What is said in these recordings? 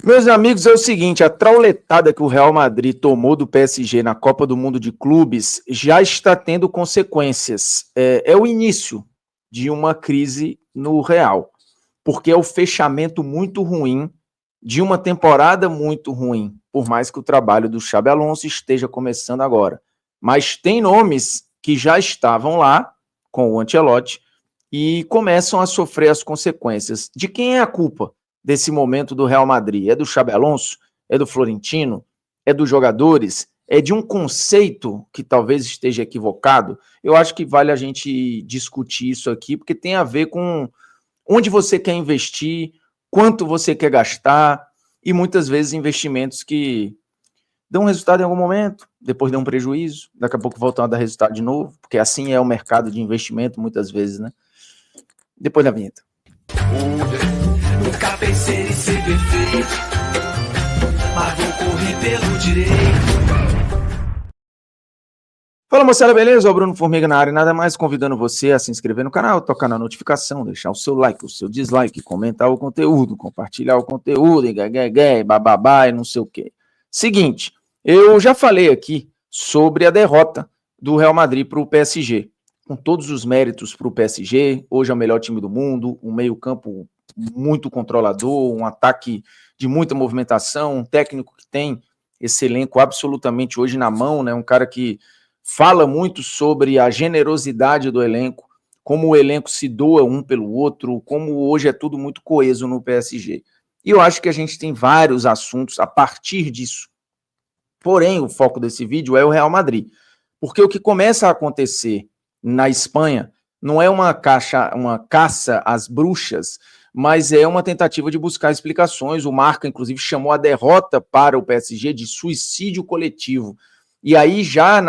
Meus amigos, é o seguinte, a trauletada que o Real Madrid tomou do PSG na Copa do Mundo de Clubes já está tendo consequências. É o início de uma crise no Real, porque é o fechamento muito ruim de uma temporada muito ruim, por mais que o trabalho do Xabi Alonso esteja começando agora. Mas tem nomes que já estavam lá com o Ancelotti e começam a sofrer as consequências. De quem é a culpa desse momento do Real Madrid? É do Xabi Alonso? É do Florentino? É dos jogadores? É de um conceito que talvez esteja equivocado? Eu acho que vale a gente discutir isso aqui, porque tem a ver com onde você quer investir, quanto você quer gastar, e muitas vezes investimentos que dão resultado em algum momento, depois dão um prejuízo, daqui a pouco voltam a dar resultado de novo, porque assim é o mercado de investimento muitas vezes, né? Depois da vinheta. Nunca pensei em ser perfeito, mas vou correr pelo direito. Fala moçada, beleza? O Bruno Formiga na área, nada mais convidando você a se inscrever no canal, tocar na notificação, deixar o seu like, o seu dislike, comentar o conteúdo, compartilhar o conteúdo, e bababá e não sei o quê. Seguinte, eu já falei aqui sobre a derrota do Real Madrid para o PSG, com todos os méritos para o PSG, hoje é o melhor time do mundo, um meio-campo muito controlador, um ataque de muita movimentação, um técnico que tem esse elenco absolutamente hoje na mão, né? Um cara que fala muito sobre a generosidade do elenco, como o elenco se doa um pelo outro, como hoje é tudo muito coeso no PSG. E eu acho que a gente tem vários assuntos a partir disso. Porém, o foco desse vídeo é o Real Madrid, porque o que começa a acontecer na Espanha não é uma caça às bruxas, mas é uma tentativa de buscar explicações. O Marca, inclusive, chamou a derrota para o PSG de suicídio coletivo. E aí, já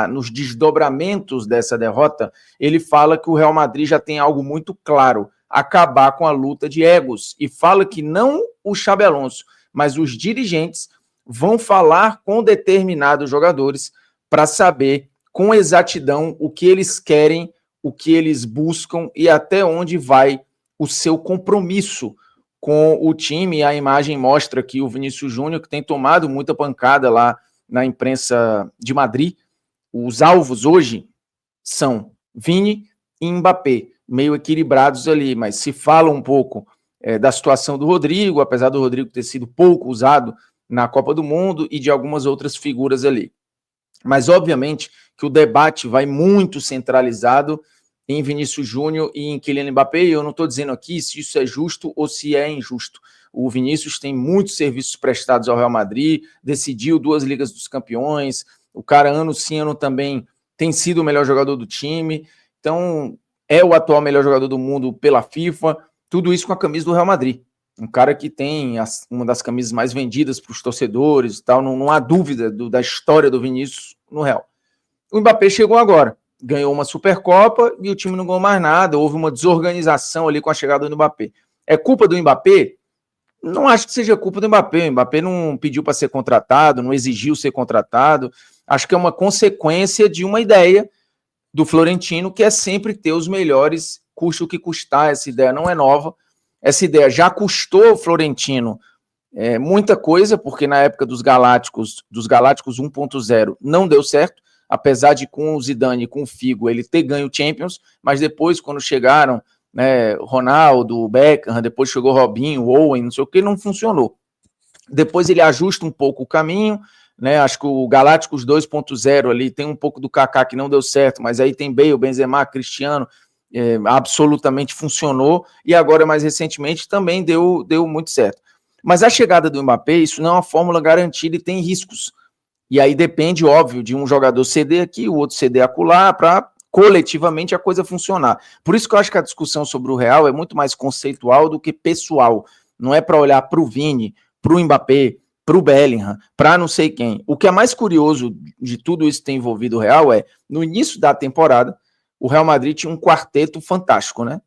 nos desdobramentos dessa derrota, ele fala que o Real Madrid já tem algo muito claro, acabar com a luta de egos. E fala que não o Xabi Alonso, mas os dirigentes vão falar com determinados jogadores para saber com exatidão o que eles querem, o que eles buscam e até onde vai o seu compromisso com o time. A imagem mostra aqui o Vinícius Júnior, que tem tomado muita pancada lá na imprensa de Madrid. Os alvos hoje são Vini e Mbappé, meio equilibrados ali, mas se fala um pouco da situação do Rodrigo, apesar do Rodrigo ter sido pouco usado na Copa do Mundo e de algumas outras figuras ali. Mas, obviamente, que o debate vai muito centralizado em Vinícius Júnior e em Kylian Mbappé. Eu não estou dizendo aqui se isso é justo ou se é injusto. O Vinícius tem muitos serviços prestados ao Real Madrid, decidiu 2 Ligas dos Campeões, o cara ano sim, ano também tem sido o melhor jogador do time, então é o atual melhor jogador do mundo pela FIFA, tudo isso com a camisa do Real Madrid. Um cara que tem uma das camisas mais vendidas para os torcedores e tal, não há dúvida da história do Vinícius no Real. O Mbappé chegou agora, ganhou uma Supercopa e o time não ganhou mais nada, houve uma desorganização ali com a chegada do Mbappé. É culpa do Mbappé? Não acho que seja culpa do Mbappé. O Mbappé não pediu para ser contratado, não exigiu ser contratado. Acho que é uma consequência de uma ideia do Florentino, que é sempre ter os melhores, custe o que custar. Essa ideia não é nova. Essa ideia já custou ao Florentino muita coisa, porque na época dos Galácticos 1.0 não deu certo, apesar de com o Zidane e com o Figo ele ter ganho o Champions, mas depois, quando chegaram Ronaldo, Beckham, depois chegou Robinho, Owen, não sei o que, não funcionou. Depois ele ajusta um pouco o caminho, né? Acho que o Galácticos 2.0 ali tem um pouco do Kaká que não deu certo, mas aí tem Bale, Benzema, Cristiano, absolutamente funcionou, e agora mais recentemente também deu muito certo. Mas a chegada do Mbappé, isso não é uma fórmula garantida e tem riscos. E aí depende, óbvio, de um jogador ceder aqui, o outro ceder acolá, para coletivamente a coisa funcionar. Por isso que eu acho que a discussão sobre o Real é muito mais conceitual do que pessoal. Não é para olhar para o Vini, para o Mbappé, para o Bellingham, para não sei quem. O que é mais curioso de tudo isso que tem envolvido o Real é, no início da temporada, o Real Madrid tinha um quarteto fantástico, né?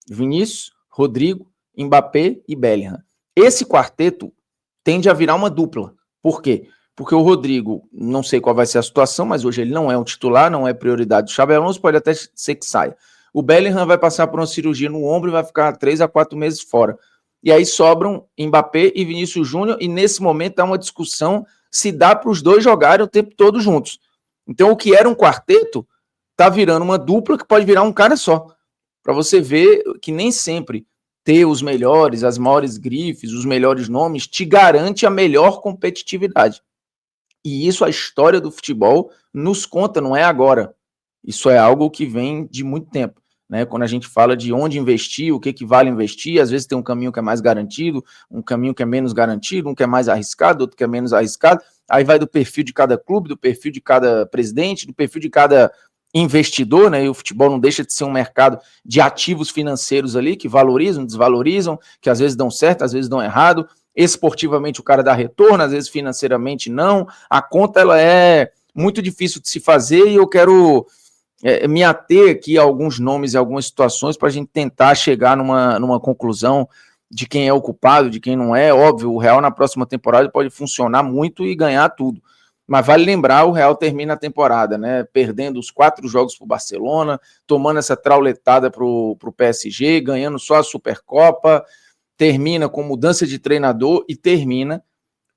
Vinícius, Rodrigo, Mbappé e Bellingham. Esse quarteto tende a virar uma dupla. Por quê? Porque o Rodrigo, não sei qual vai ser a situação, mas hoje ele não é um titular, não é prioridade do Xabi Alonso, pode até ser que saia. O Bellingham vai passar por uma cirurgia no ombro e vai ficar 3 a 4 meses fora. e aí sobram Mbappé e Vinícius Júnior, e nesse momento há uma discussão se dá para os dois jogarem o tempo todo juntos. Então o que era um quarteto tá virando uma dupla que pode virar um cara só. Para você ver que nem sempre ter os melhores, as maiores grifes, os melhores nomes, te garante a melhor competitividade. E isso a história do futebol nos conta, não é agora. Isso é algo que vem de muito tempo. Né? Quando a gente fala de onde investir, o que vale investir, às vezes tem um caminho que é mais garantido, um caminho que é menos garantido, um que é mais arriscado, outro que é menos arriscado. Aí vai do perfil de cada clube, do perfil de cada presidente, do perfil de cada investidor, né? E o futebol não deixa de ser um mercado de ativos financeiros ali, que valorizam, desvalorizam, que às vezes dão certo, às vezes dão errado. Esportivamente o cara dá retorno, às vezes financeiramente não. A conta ela é muito difícil de se fazer e eu quero me ater aqui a alguns nomes e algumas situações para a gente tentar chegar numa conclusão de quem é o culpado, de quem não é. Óbvio, o Real na próxima temporada pode funcionar muito e ganhar tudo. Mas vale lembrar, o Real termina a temporada, né? Perdendo os 4 jogos para o Barcelona, tomando essa trauletada para o PSG, ganhando só a Supercopa, termina com mudança de treinador e termina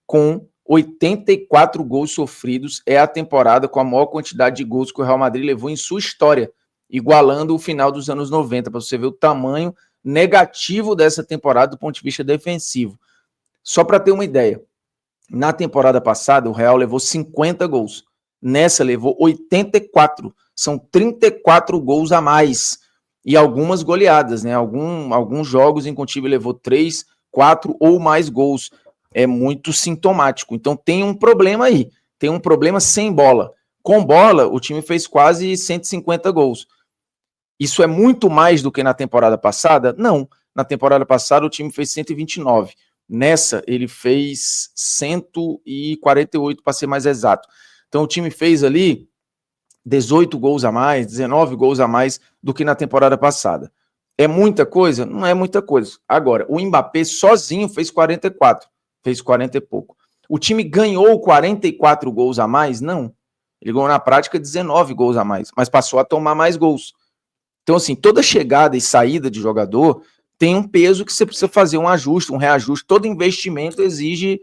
com 84 gols sofridos. É a temporada com a maior quantidade de gols que o Real Madrid levou em sua história, igualando o final dos anos 90, para você ver o tamanho negativo dessa temporada do ponto de vista defensivo. Só para ter uma ideia, na temporada passada o Real levou 50 gols, nessa levou 84, são 34 gols a mais, e algumas goleadas, né? Alguns jogos em que o time levou 3, 4 ou mais gols. É muito sintomático. Então tem um problema aí. Tem um problema sem bola. Com bola, o time fez quase 150 gols. Isso é muito mais do que na temporada passada? Não. Na temporada passada, o time fez 129. Nessa, ele fez 148, para ser mais exato. Então, o time fez ali 18 gols a mais, 19 gols a mais do que na temporada passada. É muita coisa? Não é muita coisa. Agora, o Mbappé sozinho fez 44. Fez 40 e pouco. O time ganhou 44 gols a mais? Não. Ele ganhou na prática 19 gols a mais, mas passou a tomar mais gols. Então, assim, toda chegada e saída de jogador tem um peso que você precisa fazer um ajuste, um reajuste. Todo investimento exige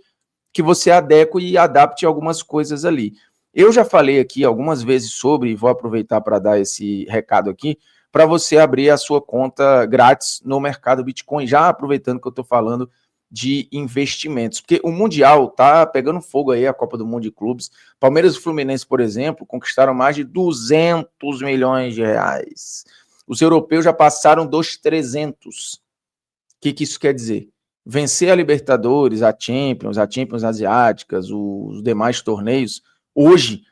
que você adeque e adapte algumas coisas ali. Eu já falei aqui algumas vezes sobre, e vou aproveitar para dar esse recado aqui, para você abrir a sua conta grátis no mercado Bitcoin, já aproveitando que eu estou falando de investimentos, porque o Mundial tá pegando fogo aí, a Copa do Mundo de Clubes. Palmeiras e Fluminense, por exemplo, conquistaram mais de 200 milhões de reais. Os europeus já passaram dos 300. O que isso quer dizer? Vencer a Libertadores, a Champions asiáticas, os demais torneios, hoje,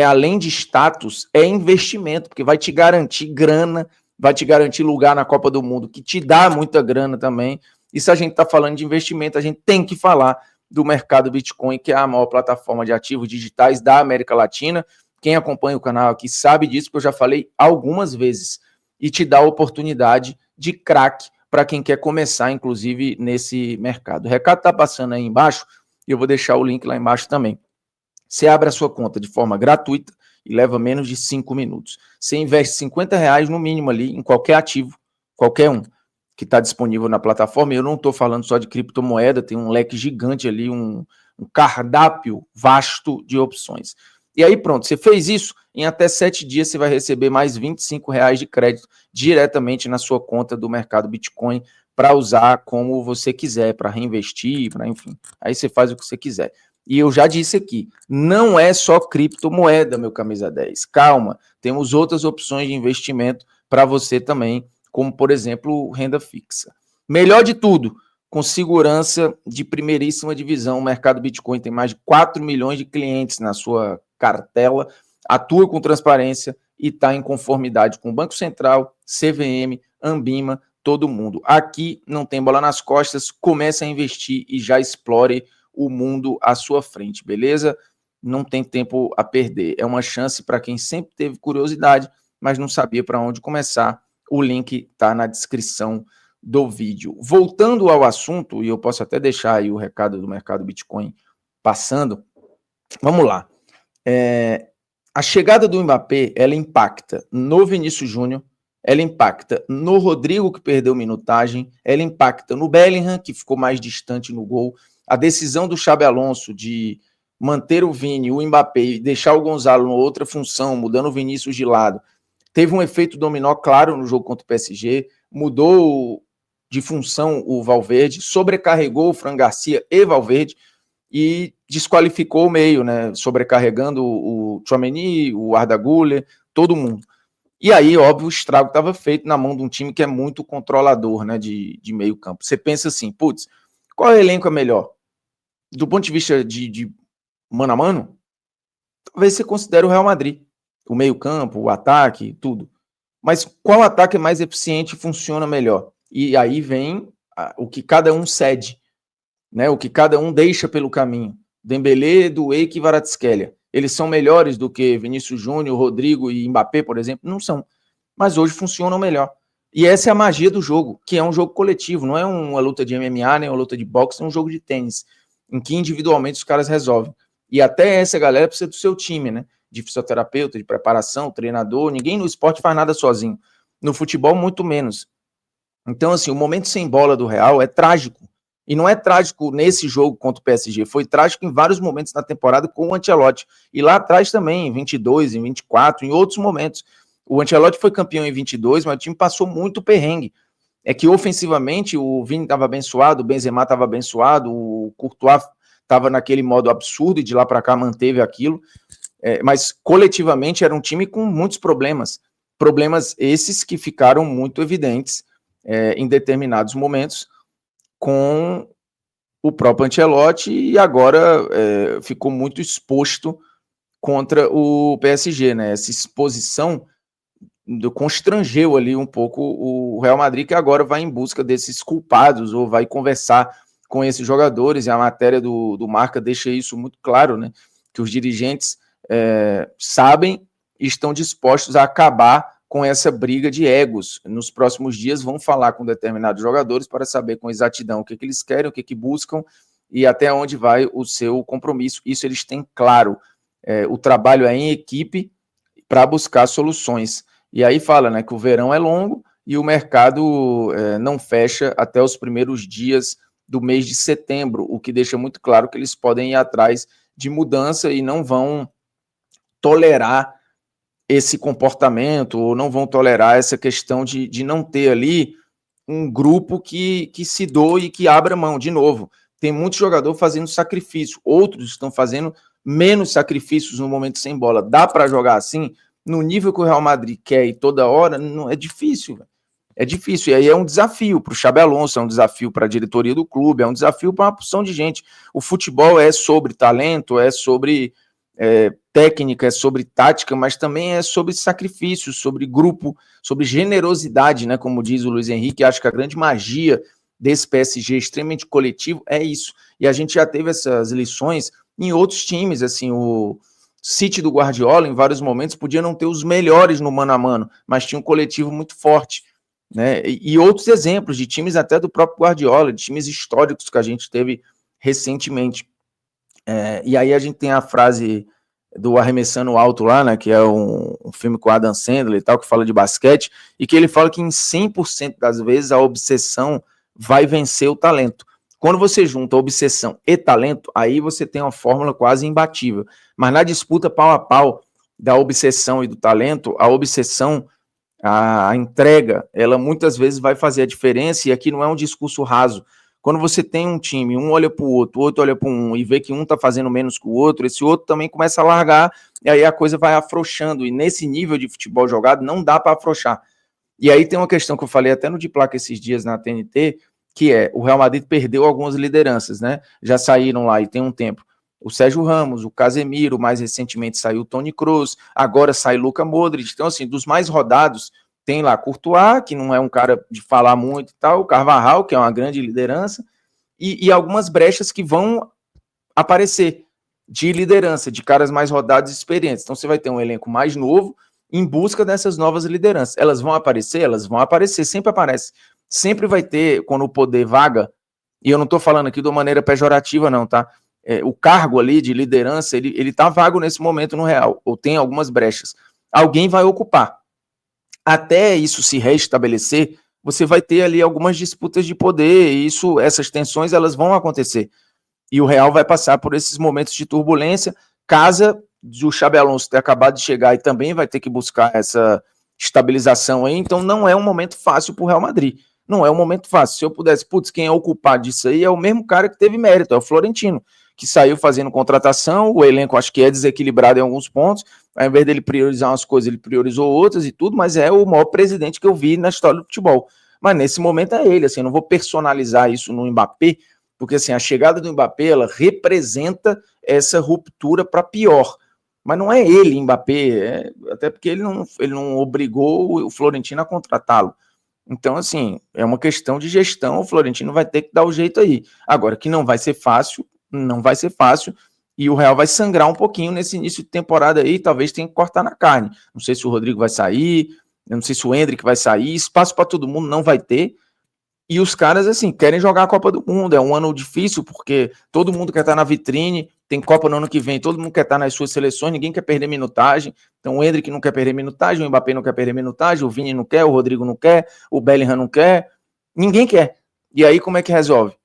além de status, é investimento, porque vai te garantir grana, vai te garantir lugar na Copa do Mundo, que te dá muita grana também. E se a gente está falando de investimento, a gente tem que falar do mercado Bitcoin, que é a maior plataforma de ativos digitais da América Latina. Quem acompanha o canal aqui sabe disso, porque eu já falei algumas vezes. E te dá a oportunidade de craque para quem quer começar, inclusive, nesse mercado. O recado está passando aí embaixo, e eu vou deixar o link lá embaixo também. Você abre a sua conta de forma gratuita e leva menos de 5 minutos. Você investe R$50 no mínimo ali em qualquer ativo, qualquer um, que está disponível na plataforma. Eu não estou falando só de criptomoeda, tem um leque gigante ali, um cardápio vasto de opções. E aí pronto, você fez isso, em até 7 dias você vai receber mais R$25 de crédito diretamente na sua conta do mercado Bitcoin para usar como você quiser, para reinvestir, para enfim. Aí você faz o que você quiser. E eu já disse aqui, não é só criptomoeda, meu camisa 10. Calma, temos outras opções de investimento para você também, como, por exemplo, renda fixa. Melhor de tudo, com segurança de primeiríssima divisão, o mercado Bitcoin tem mais de 4 milhões de clientes na sua cartela, atua com transparência e está em conformidade com o Banco Central, CVM, Anbima, todo mundo. Aqui não tem bola nas costas, comece a investir e já explore o mundo à sua frente, beleza? Não tem tempo a perder. É uma chance para quem sempre teve curiosidade, mas não sabia para onde começar. O link está na descrição do vídeo. Voltando ao assunto, e eu posso até deixar aí o recado do mercado Bitcoin passando, vamos lá. A chegada do Mbappé, ela impacta no Vinícius Júnior, ela impacta no Rodrigo, que perdeu minutagem, ela impacta no Bellingham, que ficou mais distante no gol. A decisão do Xabi Alonso de manter o Vini, o Mbappé e deixar o Gonzalo numa outra função, mudando o Vinícius de lado, teve um efeito dominó claro no jogo contra o PSG, mudou de função o Valverde, sobrecarregou o Fran Garcia e Valverde e desqualificou o meio, né? Sobrecarregando o Tchouaméni, o Arda Güler, todo mundo. E aí, óbvio, o estrago estava feito na mão de um time que é muito controlador, né, de meio campo. Você pensa assim, putz, qual elenco é melhor? Do ponto de vista de mano a mano, talvez você considere o Real Madrid. O meio campo, o ataque, tudo. Mas qual ataque é mais eficiente e funciona melhor? E aí vem o que cada um cede, né? O que cada um deixa pelo caminho. Dembélé, Doué e Kvaratskhelia. Eles são melhores do que Vinícius Júnior, Rodrigo e Mbappé, por exemplo? Não são. Mas hoje funcionam melhor. E essa é a magia do jogo, que é um jogo coletivo, não é uma luta de MMA, nem uma luta de boxe, é um jogo de tênis, em que individualmente os caras resolvem. E até essa galera precisa do seu time, né? De fisioterapeuta, de preparação, treinador. Ninguém no esporte faz nada sozinho. No futebol, muito menos. Então, assim, o momento sem bola do Real é trágico. E não é trágico nesse jogo contra o PSG, foi trágico em vários momentos na temporada com o Ancelotti. E lá atrás também, em 22, em 24, em outros momentos. O Ancelotti foi campeão em 22, mas o time passou muito perrengue. É que ofensivamente o Vini estava abençoado, o Benzema estava abençoado, o Courtois estava naquele modo absurdo e de lá para cá manteve aquilo. Mas coletivamente era um time com muitos problemas. Problemas esses que ficaram muito evidentes em determinados momentos com o próprio Ancelotti e agora ficou muito exposto contra o PSG, né? Essa exposição constrangeu ali um pouco o Real Madrid, que agora vai em busca desses culpados ou vai conversar com esses jogadores, e a matéria do Marca deixa isso muito claro, né? Que os dirigentes sabem e estão dispostos a acabar com essa briga de egos. Nos próximos dias vão falar com determinados jogadores para saber com exatidão o que eles querem, o que buscam e até onde vai o seu compromisso. Isso eles têm claro. O trabalho é em equipe para buscar soluções. E aí fala, né, que o verão é longo e o mercado não fecha até os primeiros dias do mês de setembro, o que deixa muito claro que eles podem ir atrás de mudança e não vão tolerar esse comportamento, ou não vão tolerar essa questão de não ter ali um grupo que se doe e que abra mão. De novo, tem muito jogador fazendo sacrifício, outros estão fazendo menos sacrifícios no momento sem bola. Dá para jogar assim? No nível que o Real Madrid quer e toda hora, não é difícil. É difícil, e aí é um desafio para o Xabi Alonso, é um desafio para a diretoria do clube, é um desafio para uma porção de gente. O futebol é sobre talento, é sobre técnica, é sobre tática, mas também é sobre sacrifício, sobre grupo, sobre generosidade, né? Como diz o Luiz Henrique, acho que a grande magia desse PSG extremamente coletivo é isso. E a gente já teve essas lições em outros times, assim, o City do Guardiola, em vários momentos, podia não ter os melhores no mano a mano, mas tinha um coletivo muito forte, né? E outros exemplos de times até do próprio Guardiola, de times históricos que a gente teve recentemente. E aí a gente tem a frase do Arremessando Alto lá, né, que é um filme com Adam Sandler e tal, que fala de basquete, e que ele fala que em 100% das vezes a obsessão vai vencer o talento. Quando você junta obsessão e talento, aí você tem uma fórmula quase imbatível. Mas na disputa pau a pau da obsessão e do talento, a obsessão, a entrega, ela muitas vezes vai fazer a diferença, e aqui não é um discurso raso. Quando você tem um time, um olha para o outro olha para um e vê que um está fazendo menos que o outro, esse outro também começa a largar, e aí a coisa vai afrouxando, e nesse nível de futebol jogado não dá para afrouxar. E aí tem uma questão que eu falei até no de placa esses dias na TNT, que é, o Real Madrid perdeu algumas lideranças, né? Já saíram lá e tem um tempo. O Sérgio Ramos, o Casemiro, mais recentemente saiu o Toni Kroos, agora sai Luka Modric. Então, assim, dos mais rodados, tem lá Courtois, que não é um cara de falar muito e tal, o Carvajal, que é uma grande liderança, e algumas brechas que vão aparecer de liderança, de caras mais rodados e experientes. Então você vai ter um elenco mais novo em busca dessas novas lideranças. Elas vão aparecer? Elas vão aparecer, sempre aparece. Sempre vai ter, quando o poder vaga, e eu não estou falando aqui de uma maneira pejorativa não, tá? O cargo ali de liderança, ele tá vago nesse momento no Real, ou tem algumas brechas. Alguém vai ocupar. até isso se restabelecer, você vai ter ali algumas disputas de poder, e essas tensões elas vão acontecer. E o Real vai passar por esses momentos de turbulência, casa o Xabi Alonso ter acabado de chegar e também vai ter que buscar essa estabilização aí, então não é um momento fácil para o Real Madrid. Não é um momento fácil. Se eu pudesse, quem é o culpado disso aí é o mesmo cara que teve mérito, é o Florentino, que saiu fazendo contratação, o elenco acho que é desequilibrado em alguns pontos, ao invés dele priorizar umas coisas, ele priorizou outras e tudo, mas é o maior presidente que eu vi na história do futebol. Mas nesse momento é ele, assim, eu não vou personalizar isso no Mbappé, porque assim, a chegada do Mbappé, ela representa essa ruptura para pior. Mas não é ele, Mbappé, até porque ele não obrigou o Florentino a contratá-lo. Então, assim, é uma questão de gestão, o Florentino vai ter que dar o jeito aí. Agora, que não vai ser fácil, não vai ser fácil, e o Real vai sangrar um pouquinho nesse início de temporada aí, talvez tenha que cortar na carne. Não sei se o Rodrigo vai sair, eu não sei se o Endrick vai sair, espaço para todo mundo não vai ter, e os caras, assim, querem jogar a Copa do Mundo. É um ano difícil, porque todo mundo quer estar na vitrine, tem Copa no ano que vem, todo mundo quer estar nas suas seleções, ninguém quer perder minutagem. Então o Endrick não quer perder minutagem, o Mbappé não quer perder minutagem, o Vini não quer, o Rodrigo não quer, o Bellingham não quer, ninguém quer. E aí como é que resolve?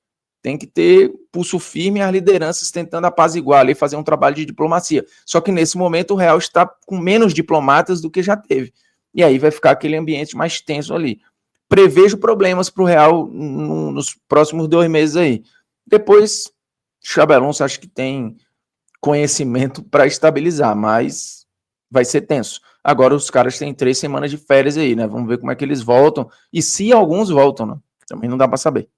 Tem que ter pulso firme e as lideranças tentando apaziguar ali, fazer um trabalho de diplomacia. Só que nesse momento o Real está com menos diplomatas do que já teve. E aí vai ficar aquele ambiente mais tenso ali. Prevejo problemas para o Real nos próximos 2 meses aí. Depois, Xabi Alonso acho que tem conhecimento para estabilizar, mas vai ser tenso. Agora os caras têm 3 semanas de férias aí, né? Vamos ver como é que eles voltam e se alguns voltam, né? Também não dá para saber.